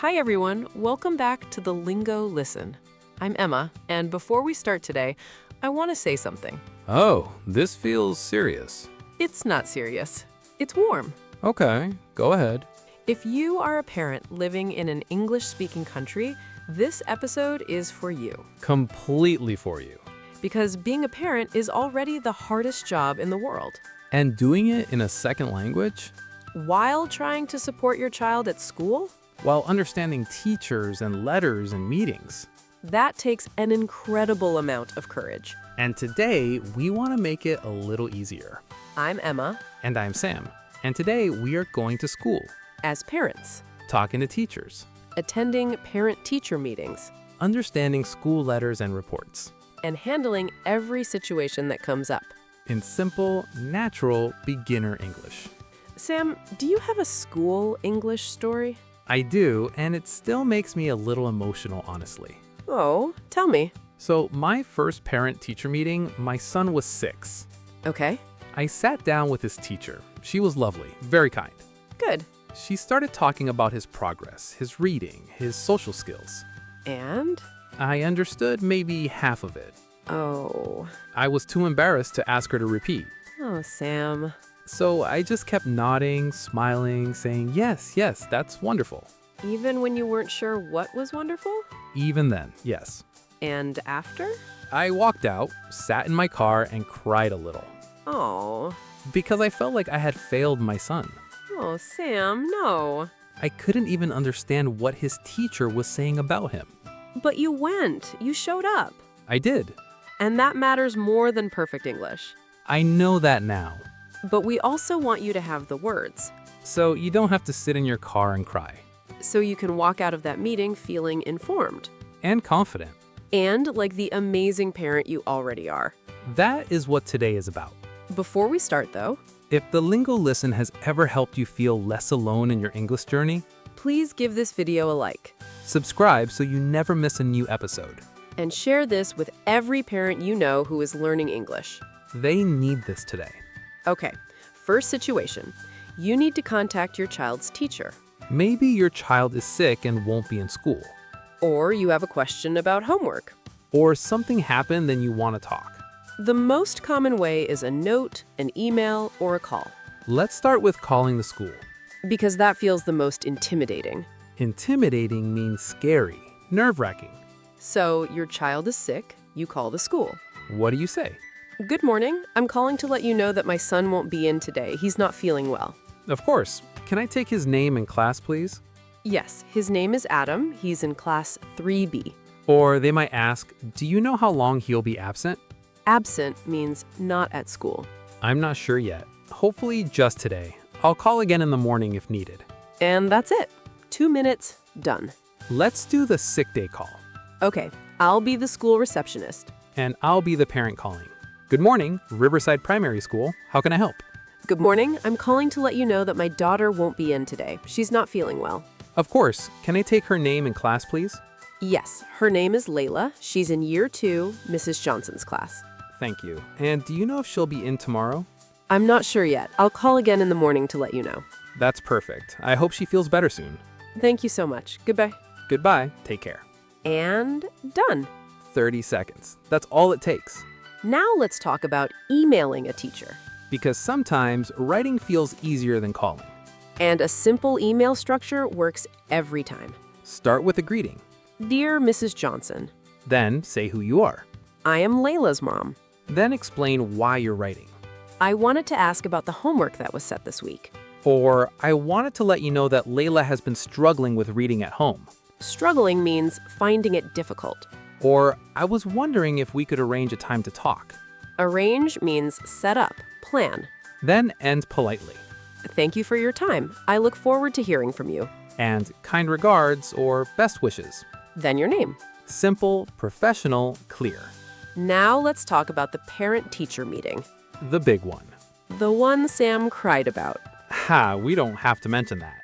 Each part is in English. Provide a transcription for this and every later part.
Hi everyone, welcome back to the Lingo Listen. I'm Emma, and before we start today, I want to say something. Oh, this feels serious. It's not serious. It's warm. Okay, go ahead. If you are a parent living in an English-speaking country, this episode is for you. Completely for you. Because being a parent is already the hardest job in the world. And doing it in a second language? While trying to support your child at school? While understanding teachers and letters and meetings. That takes an incredible amount of courage. And today, we want to make it a little easier. I'm Emma. And I'm Sam. And today, we are going to school. As parents. Talking to teachers. Attending parent-teacher meetings. Understanding school letters and reports. And handling every situation that comes up. In simple, natural, beginner English. Sam, do you have a school English story? I do, and it still makes me a little emotional, honestly. Oh, tell me. So, my first parent-teacher meeting, my son was 6. Okay. I sat down with his teacher. She was lovely, very kind. Good. She started talking about his progress, his reading, his social skills. And? I understood maybe half of it. Oh. I was too embarrassed to ask her to repeat. Oh, Sam. So I just kept nodding, smiling, saying, yes, that's wonderful. Even when you weren't sure what was wonderful? Even then, yes. And after? I walked out, sat in my car, and cried a little. Oh. Because I felt like I had failed my son. Oh, Sam, no. I couldn't even understand what his teacher was saying about him. But you went. You showed up. I did. And that matters more than perfect English. I know that now. But we also want you to have the words. So you don't have to sit in your car and cry. So you can walk out of that meeting feeling informed. And confident. And like the amazing parent you already are. That is what today is about. Before we start, though, if the Lingo Listen has ever helped you feel less alone in your English journey, please give this video a like. Subscribe so you never miss a new episode. And share this with every parent you know who is learning English. They need this today. Okay, first situation. You need to contact your child's teacher. Maybe your child is sick and won't be in school. Or you have a question about homework. Or something happened and you want to talk. The most common way is a note, an email, or a call. Let's start with calling the school. Because that feels the most intimidating. Intimidating means scary, nerve-wracking. So your child is sick, you call the school. What do you say? Good morning. I'm calling to let you know that my son won't be in today. He's not feeling well. Of course. Can I take his name and class, please? Yes, his name is Adam. He's in class 3B. Or they might ask, do you know how long he'll be absent? Absent means not at school. I'm not sure yet. Hopefully just today. I'll call again in the morning if needed. And that's it. 2 minutes, done. Let's do the sick day call. Okay, I'll be the school receptionist. And I'll be the parent calling. Good morning, Riverside Primary School. How can I help? Good morning. I'm calling to let you know that my daughter won't be in today. She's not feeling well. Of course. Can I take her name and class, please? Yes, her name is Leila. She's in year 2, Mrs. Johnson's class. Thank you. And do you know if she'll be in tomorrow? I'm not sure yet. I'll call again in the morning to let you know. That's perfect. I hope she feels better soon. Thank you so much. Goodbye. Goodbye. Take care. And done. 30 seconds. That's all it takes. Now let's talk about emailing a teacher. Because sometimes writing feels easier than calling. And a simple email structure works every time. Start with a greeting. Dear Mrs. Johnson. Then say who you are. I am Leila's mom. Then explain why you're writing. I wanted to ask about the homework that was set this week. Or, I wanted to let you know that Leila has been struggling with reading at home. Struggling means finding it difficult. Or, I was wondering if we could arrange a time to talk. Arrange means set up, plan. Then end politely. Thank you for your time. I look forward to hearing from you. And kind regards or best wishes. Then your name. Simple, professional, clear. Now let's talk about the parent-teacher meeting. The big one. The one Sam cried about. Ha, we don't have to mention that.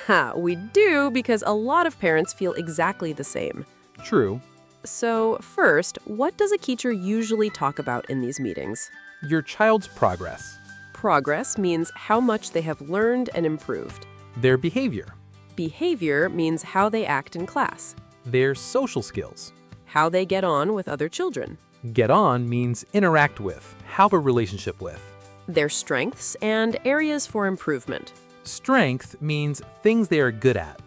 Ha, we do because a lot of parents feel exactly the same. True. So first, what does a teacher usually talk about in these meetings? Your child's progress. Progress means how much they have learned and improved. Their behavior. Behavior means how they act in class, Their social skills. how they get on with other children, Get on means interact with, have a relationship with. their strengths and areas for improvement. Strength means things they are good at.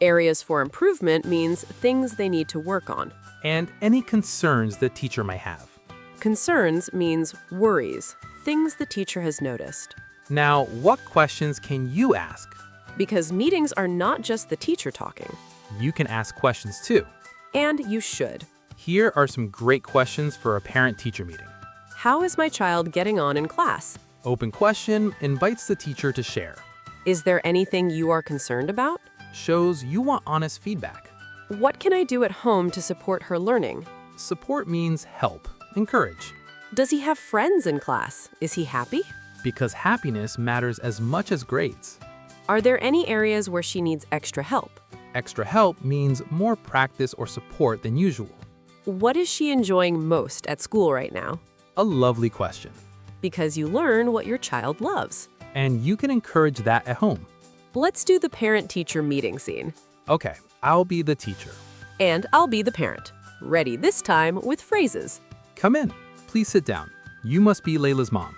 Areas for improvement means things they need to work on. And any concerns the teacher might have. Concerns means worries, things the teacher has noticed. Now, what questions can you ask? Because meetings are not just the teacher talking. You can ask questions too. And you should. Here are some great questions for a parent-teacher meeting. How is my child getting on in class? Open question invites the teacher to share. Is there anything you are concerned about? Shows you want honest feedback. What can I do at home to support her learning? Support means help, encourage. Does he have friends in class? Is he happy? Because happiness matters as much as grades. Are there any areas where she needs extra help? Extra help means more practice or support than usual. What is she enjoying most at school right now? A lovely question. Because you learn what your child loves. And you can encourage that at home. Let's do the parent-teacher meeting scene. Okay, I'll be the teacher. And I'll be the parent. Ready this time with phrases. Come in. Please sit down. You must be Leila's mom.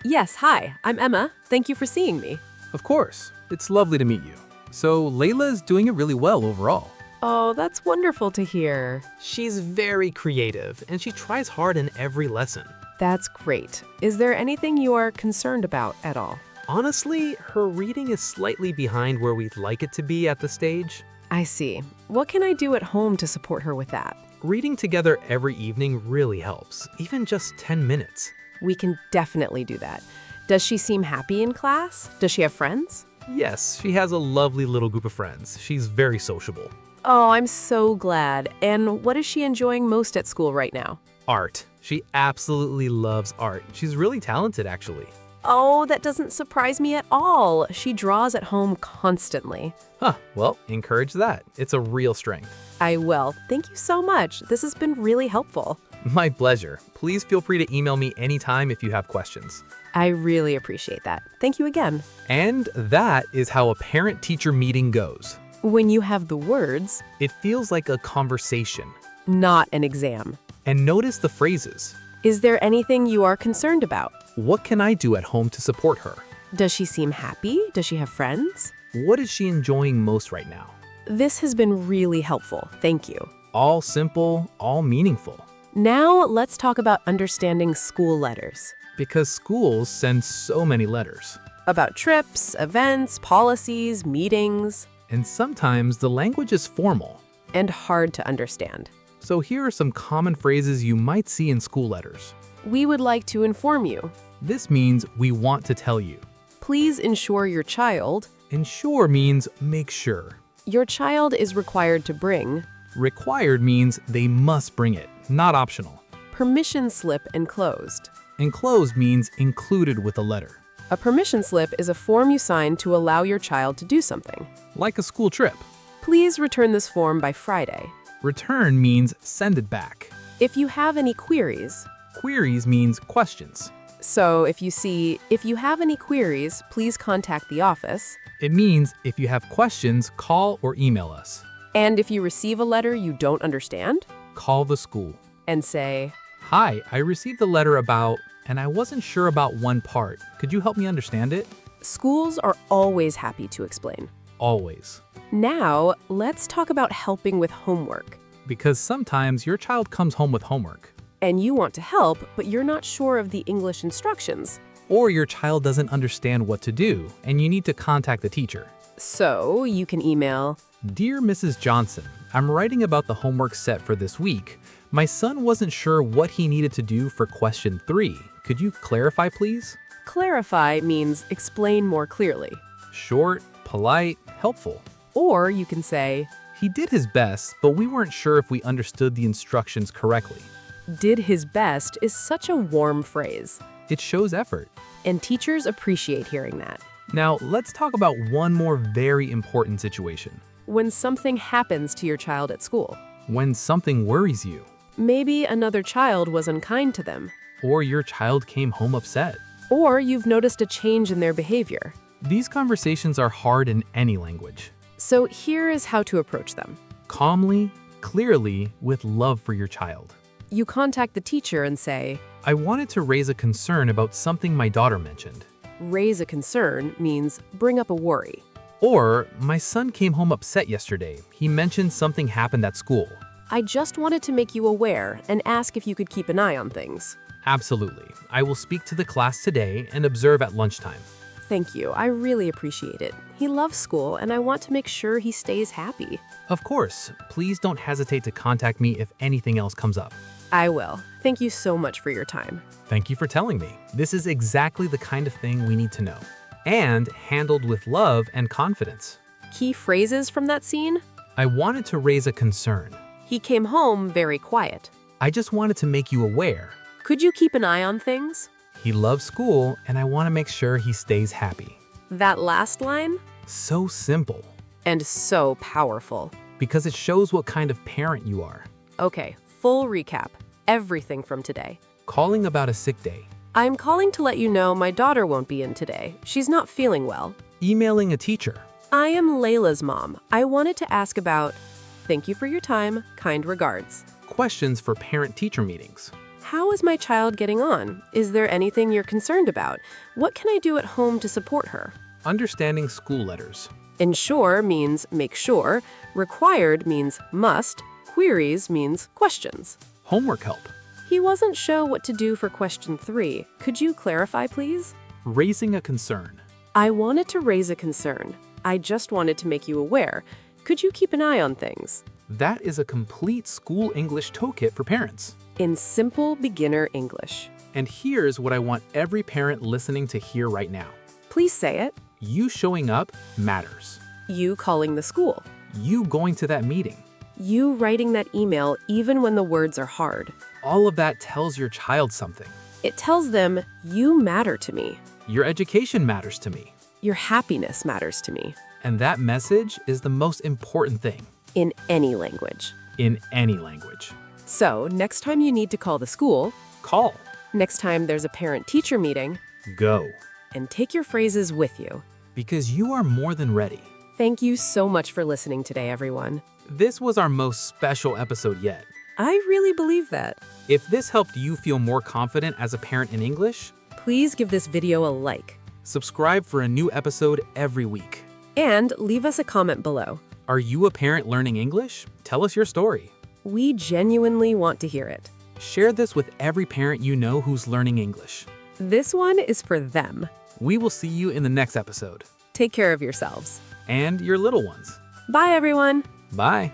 Yes, hi, I'm Emma. Thank you for seeing me. Of course. It's lovely to meet you. So Leila is doing it really well overall. Oh, that's wonderful to hear. She's very creative, and she tries hard in every lesson. That's great. Is there anything you are concerned about at all? Honestly, her reading is slightly behind where we'd like it to be at this stage. I see. What can I do at home to support her with that? Reading together every evening really helps, even just 10 minutes. We can definitely do that. Does she seem happy in class? Does she have friends? Yes, she has a lovely little group of friends. She's very sociable. Oh, I'm so glad. And what is she enjoying most at school right now? Art. She absolutely loves art. She's really talented, actually. Oh, that doesn't surprise me at all. She draws at home constantly. Huh, well, encourage that. It's a real strength. I will. Thank you so much. This has been really helpful. My pleasure. Please feel free to email me anytime if you have questions. I really appreciate that. Thank you again. And that is how a parent-teacher meeting goes. When you have the words, It feels like a conversation. not an exam. And notice the phrases. Is there anything you are concerned about? What can I do at home to support her? Does she seem happy? Does she have friends? What is she enjoying most right now? This has been really helpful. Thank you. All simple, all meaningful. Now let's talk about understanding school letters. Because schools send so many letters. About trips, events, policies, meetings, And sometimes the language is formal. and hard to understand. So here are some common phrases you might see in school letters. We would like to inform you. This means we want to tell you. Please ensure your child. Ensure means make sure. Your child is required to bring Required means they must bring it, not optional. permission slip enclosed. Enclosed means included with a letter. A permission slip is a form you sign to allow your child to do something. Like a school trip. Please return this form by Friday. Return means send it back. If you have any queries, Queries means questions. so if you have any queries, please contact the office. It means if you have questions, call or email us. And if you receive a letter you don't understand, Call the school. and say, Hi, I received a letter about, and I wasn't sure about one part. Could you help me understand it? schools are always happy to explain. Always. Now, let's talk about helping with homework. Because sometimes your child comes home with homework. And you want to help, but you're not sure of the English instructions. Or your child doesn't understand what to do, and you need to contact the teacher. So you can email, Dear Mrs. Johnson, I'm writing about the homework set for this week. My son wasn't sure what he needed to do for question 3. Could you clarify, please? clarify means explain more clearly. Short, polite, helpful. Or you can say, He did his best, but we weren't sure if we understood the instructions correctly. did his best is such a warm phrase. It shows effort. And teachers appreciate hearing that. Now, let's talk about one more very important situation. When something happens to your child at school, When something worries you, maybe another child was unkind to them, or your child came home upset. or you've noticed a change in their behavior. These conversations are hard in any language. So here is how to approach them. Calmly, clearly, with love for your child. You contact the teacher and say, I wanted to raise a concern about something my daughter mentioned. raise a concern means bring up a worry. Or, my son came home upset yesterday. He mentioned something happened at school. I just wanted to make you aware and ask if you could keep an eye on things. Absolutely. I will speak to the class today and observe at lunchtime. Thank you. I really appreciate it. He loves school and I want to make sure he stays happy. Of course, please don't hesitate to contact me if anything else comes up. I will. Thank you so much for your time. Thank you for telling me. This is exactly the kind of thing we need to know. And handled with love and confidence. Key phrases from that scene? I wanted to raise a concern. He came home very quiet. I just wanted to make you aware. Could you keep an eye on things? He loves school and I want to make sure he stays happy. That last line? So simple. And so powerful. Because it shows what kind of parent you are. Okay, full recap. Everything from today. Calling about a sick day. I'm calling to let you know my daughter won't be in today. She's not feeling well. Emailing a teacher. I am Leila's mom. I wanted to ask about, thank you for your time, kind regards. Questions for parent-teacher meetings. How is my child getting on? Is there anything you're concerned about? What can I do at home to support her? Understanding school letters. Ensure means make sure. Required means must. Queries means questions. Homework help. He wasn't sure what to do for question 3. Could you clarify, please? Raising a concern. I wanted to raise a concern. I just wanted to make you aware. Could you keep an eye on things? That is a complete school English toolkit for parents. In simple beginner English. And here's what I want every parent listening to hear right now. Please say it. You showing up matters. You calling the school. You going to that meeting. You writing that email even when the words are hard. All of that tells your child something. It tells them, you matter to me. Your education matters to me. Your happiness matters to me. And that message is the most important thing. In any language. In any language. So, next time you need to call the school, Call. next time there's a parent-teacher meeting, Go. and take your phrases with you. Because you are more than ready. Thank you so much for listening today, everyone. This was our most special episode yet. I really believe that. If this helped you feel more confident as a parent in English, Please give this video a like. subscribe for a new episode every week. And leave us a comment below. Are you a parent learning English? Tell us your story. We genuinely want to hear it. Share this with every parent you know who's learning English. This one is for them. We will see you in the next episode. Take care of yourselves. And your little ones. Bye, everyone. Bye.